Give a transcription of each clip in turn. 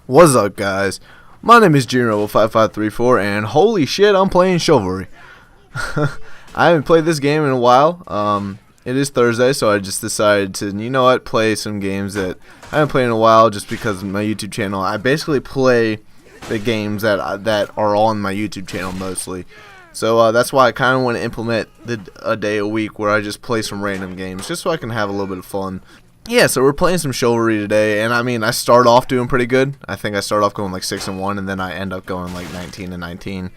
What's up, guys? My name is GRebel5534, and holy shit, I'm playing Chivalry. I haven't played this game in a while. It is Thursday, so I just decided to, play some games that I haven't played in a while just because of my YouTube channel. I basically play the games that are on my YouTube channel mostly. So that's why I kind of want to implement a day a week where I just play some random games, just so I can have a little bit of fun. Yeah, so we're playing some Chivalry today, and I start off doing pretty good. I think I start off going like 6-1, and then I end up going like 19-19.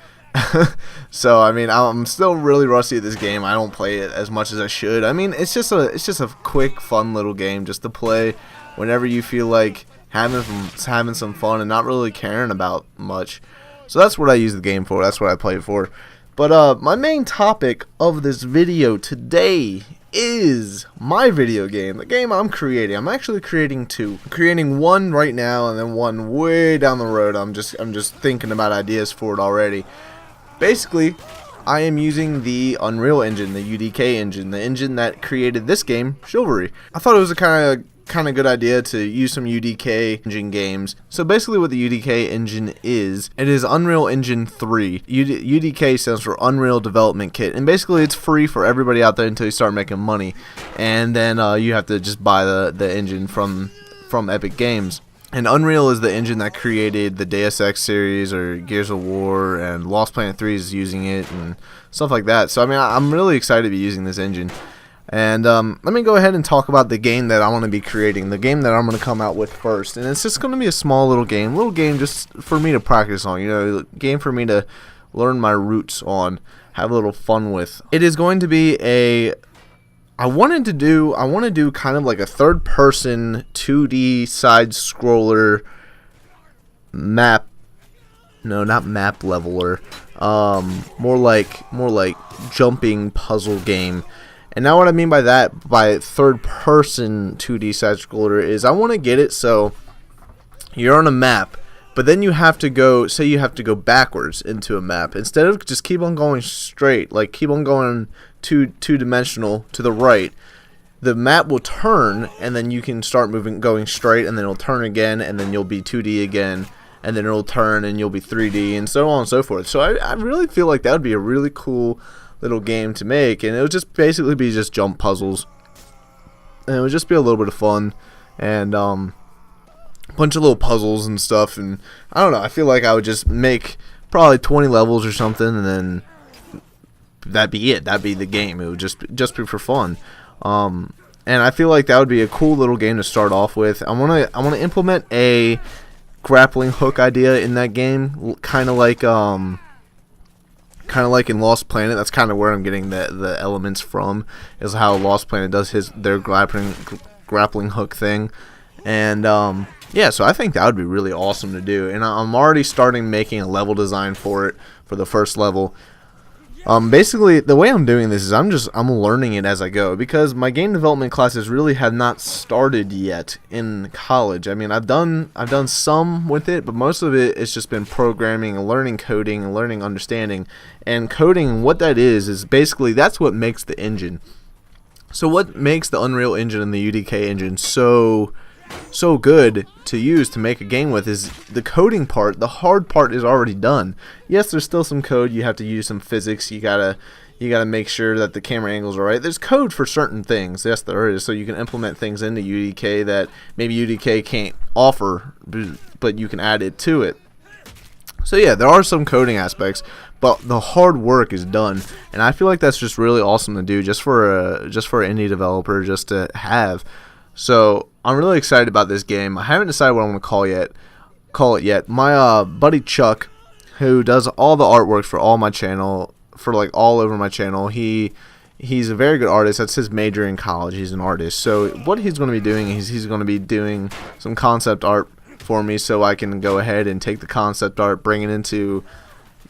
So I'm still really rusty at this game. I don't play it as much as I should. It's just a quick, fun little game just to play whenever you feel like having some fun and not really caring about much. So that's what I use the game for. That's what I play it for. But my main topic of this video today is my video game, the game I'm creating. I'm actually creating two. I'm creating one right now and then one way down the road. I'm just thinking about ideas for it already. Basically, I am using the Unreal Engine, the UDK engine, the engine that created this game, Chivalry. I thought it was a kind of good idea to use some UDK engine games. So basically what the UDK engine is, it is Unreal Engine 3. UDK stands for Unreal Development Kit, and basically it's free for everybody out there until you start making money, and then you have to just buy the engine from Epic Games. And Unreal is the engine that created the Deus Ex series or Gears of War, and Lost Planet 3 is using it and stuff like that. So I'm really excited to be using this engine. And let me go ahead and talk about the game that I want to be creating, the game that I'm going to come out with first. And it's just going to be a small little game just for me to practice on, a game for me to learn my roots on, have a little fun with. It is going to be I want to do kind of like a third-person 2D side-scroller map. No, not map leveler. More like jumping puzzle game. And now what I mean by that, by third-person 2D side-scroller, is I want to get it so you're on a map, but then you have to go, say you have to go backwards into a map. Instead of just keep on going straight, like keep on going two-dimensional to the right, the map will turn, and then you can start going straight, and then it'll turn again, and then you'll be 2D again, and then it'll turn, and you'll be 3D, and so on and so forth. So I really feel like that would be a really cool little game to make, and it would just basically be just jump puzzles, and it would just be a little bit of fun, and a bunch of little puzzles and stuff. And I don't know, I feel like I would just make probably 20 levels or something, and then that'd be it. That'd be the game. It would just be for fun. And I feel like that would be a cool little game to start off with. I want to implement a grappling hook idea in that game, kind of like in Lost Planet. That's kind of where I'm getting the elements from, is how Lost Planet does their grappling hook thing. And yeah, so I think that would be really awesome to do. And I'm already starting making a level design for it, for the first level. Basically, the way I'm doing this is I'm learning it as I go, because my game development classes really have not started yet in college. I've done some with it, but most of it has just been programming and learning coding and learning understanding. And coding, what that is basically that's what makes the engine. So what makes the Unreal Engine and the UDK engine so good to use to make a game with is the coding part. The hard part is already done. Yes, there's still some code. You have to use some physics. You gotta make sure that the camera angles are right. There's code for certain things. Yes, there is. So you can implement things into UDK that maybe UDK can't offer, but you can add it to it. So yeah, there are some coding aspects, but the hard work is done, and I feel like that's just really awesome to do, just for an indie developer, just to have. So I'm really excited about this game. I haven't decided what I'm going to call it yet. My buddy Chuck, who does all the artwork for all my channel, for like all over my channel, he's a very good artist. That's his major in college. He's an artist. So what he's going to be doing is he's going to be doing some concept art for me, so I can go ahead and take the concept art, bring it into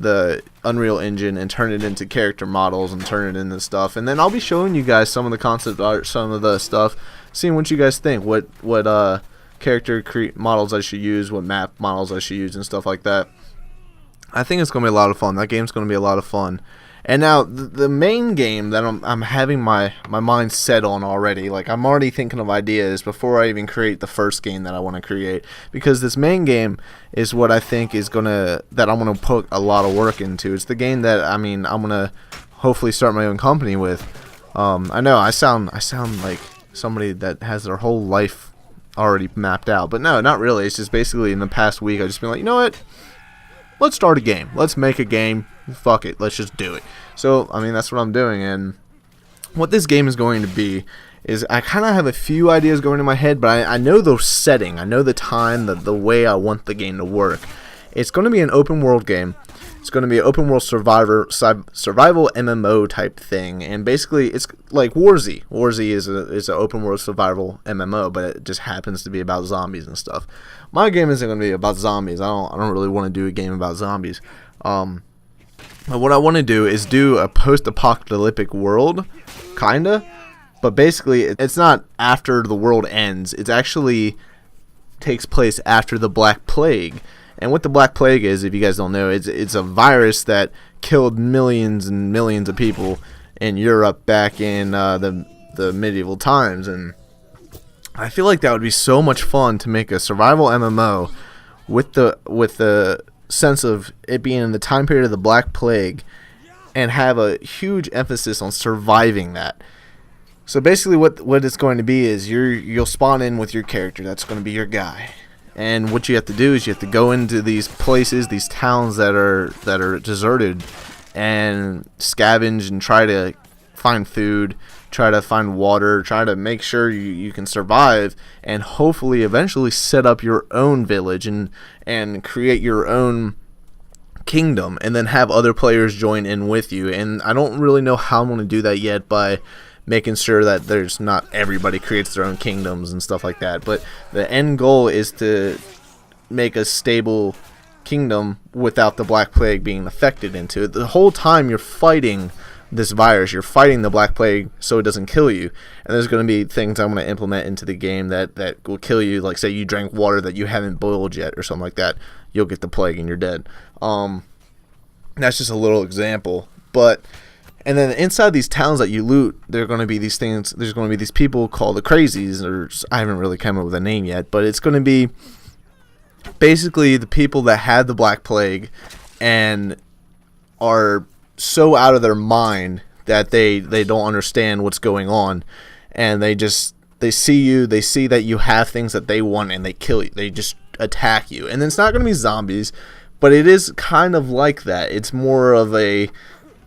the Unreal Engine, and turn it into character models and turn it into stuff. And then I'll be showing you guys some of the concept art, some of the stuff, seeing what you guys think, what character models I should use, what map models I should use, and stuff like that. I think it's going to be a lot of fun. That game's going to be a lot of fun. And now the main game that I'm having my mind set on already, like I'm already thinking of ideas before I even create the first game that I want to create, because this main game is what I think is that I'm gonna put a lot of work into. It's the game that I'm gonna hopefully start my own company with. I know I sound like somebody that has their whole life already mapped out, but no, not really. It's just basically in the past week I've just been like, you know what? Let's start a game. Let's make a game. Fuck it. Let's just do it. So, that's what I'm doing. And what this game is going to be is I kind of have a few ideas going in my head, but I know the setting. I know the time, the way I want the game to work. It's going to be an open world game. It's going to be an open world survival MMO type thing. And basically, it's like Warzy. Warzy is an open world survival MMO, but it just happens to be about zombies and stuff. My game isn't going to be about zombies. I don't really want to do a game about zombies. But what I want to do is do a post-apocalyptic world, kinda. But basically, it's not after the world ends. It actually takes place after the Black Plague. And what the Black Plague is, if you guys don't know, it's a virus that killed millions and millions of people in Europe back in the medieval times. And I feel like that would be so much fun to make a survival MMO with the sense of it being in the time period of the Black Plague and have a huge emphasis on surviving that. So basically what it's going to be is you'll spawn in with your character. That's going to be your guy. And what you have to do is you have to go into these places, these towns that are deserted, and scavenge and try to find food, try to find water, try to make sure you can survive, and hopefully eventually set up your own village and create your own kingdom, and then have other players join in with you. And I don't really know how I'm going to do that yet by making sure that there's not everybody creates their own kingdoms and stuff like that. But the end goal is to make a stable kingdom without the Black Plague being affected into it. The whole time you're fighting this virus, you're fighting the Black Plague so it doesn't kill you. And there's going to be things I'm going to implement into the game that will kill you. Like, say you drank water that you haven't boiled yet or something like that. You'll get the plague and you're dead. That's just a little example. And then inside these towns that you loot, there are going to be these things. There's going to be these people called the Crazies, or I haven't really come up with a name yet, but it's going to be basically the people that had the Black Plague and are so out of their mind that they don't understand what's going on, and they see you, they see that you have things that they want, and they kill you. They just attack you. And it's not going to be zombies, but it is kind of like that. It's more of a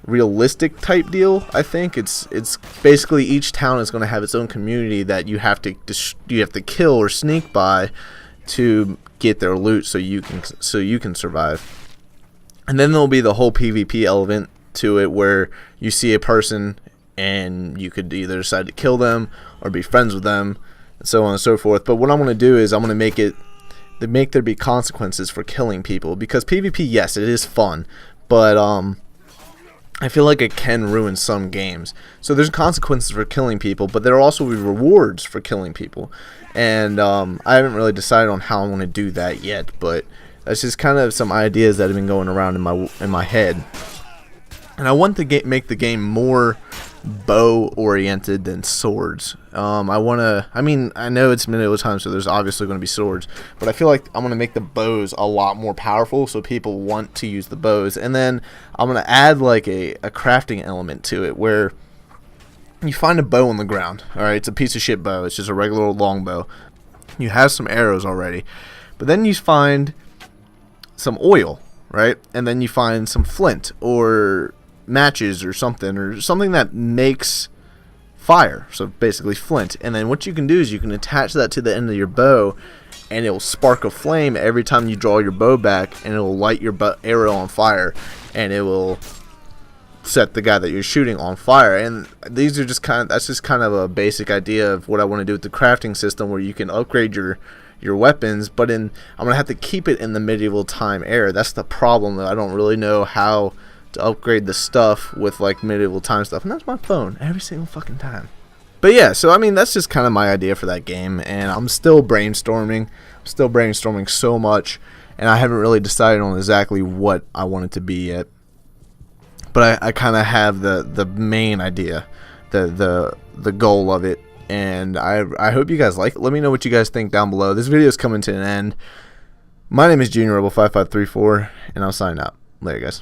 realistic type deal. I think it's basically each town is going to have its own community that you have to kill or sneak by to get their loot so you can survive. And then there'll be the whole PvP element to it, where you see a person and you could either decide to kill them or be friends with them, and so on and so forth. But what I'm going to do is I'm going to make there be consequences for killing people, because PvP, yes, it is fun, but I feel like it can ruin some games. So there's consequences for killing people, but there will also be rewards for killing people. And I haven't really decided on how I'm going to do that yet, but that's just kind of some ideas that have been going around in my head. And I want to make the game more bow oriented than swords. I know it's medieval times, so there's obviously going to be swords, but I feel like I'm going to make the bows a lot more powerful so people want to use the bows. And then I'm going to add like a crafting element to it, where you find a bow on the ground. Alright, it's a piece of shit bow. It's just a regular old long bow. You have some arrows already, but then you find some oil, right? And then you find some flint or matches or something that makes fire, so basically flint. And then what you can do is you can attach that to the end of your bow, and it will spark a flame every time you draw your bow back, and it will light your arrow on fire, and it will set the guy that you're shooting on fire. And these are that's just kind of a basic idea of what I want to do with the crafting system, where you can upgrade your weapons, but I'm gonna have to keep it in the medieval time era. That's the problem, though. I don't really know how to upgrade the stuff with like medieval time stuff, and that's my phone every single fucking time. But yeah, so that's just kind of my idea for that game, and I'm still brainstorming so much, and I haven't really decided on exactly what I want it to be yet. but I kind of have the main idea, the goal of it, and I hope you guys like it. Let me know what you guys think down below. This video is coming to an end. My name is Junior Rebel 5534, and I'll sign out. Later, guys.